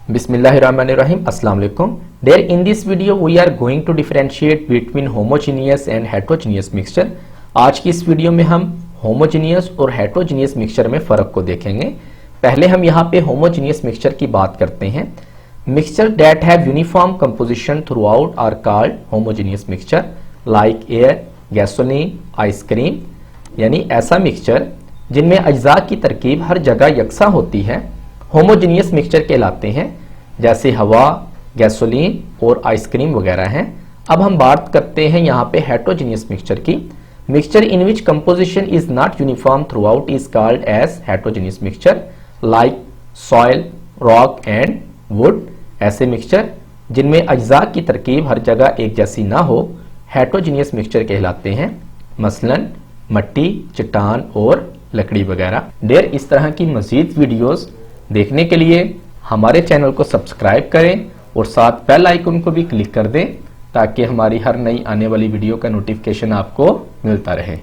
Bismillahirrahmanirrahim. Assalamu alaikum. There in this video we are going to differentiate between homogeneous and heterogeneous mixture. आज की इस video में हम homogeneous और heterogeneous mixture में फ़र्क को देखेंगे। पहले हम यहाँ पे homogeneous mixture की बात करते हैं। Mixture that have uniform composition throughout are called homogeneous mixture like air, gasoline, ice cream। यानी ऐसा मिक्सचर जिनमें अज्जा की तरकीब हर जगह यकसा होती है होमोजीनियस मिक्सचर कहलाते हैं, जैसे हवा, गैसोलीन और आइसक्रीम वगैरह हैं। अब हम बात करते हैं यहाँ पे हेटेरोजीनियस मिक्सचर की। Mixture in which composition is not uniform throughout is called as heterogeneous mixture like soil, rock and wood. ऐसे मिक्सचर जिनमें अज्जा की तरकीब हर जगह एक जैसी ना हो हेटेरोजीनियस मिक्सचर कहलाते हैं, मसलन मट्टी, चट्टान और लकड़ी वगैरह। ढेर इस तरह की मजीद वीडियोस देखने के लिए हमारे चैनल को सब्सक्राइब करें और साथ बेल आइकन को भी क्लिक कर दें ताकि हमारी हर नई आने वाली वीडियो का नोटिफिकेशन आपको मिलता रहे।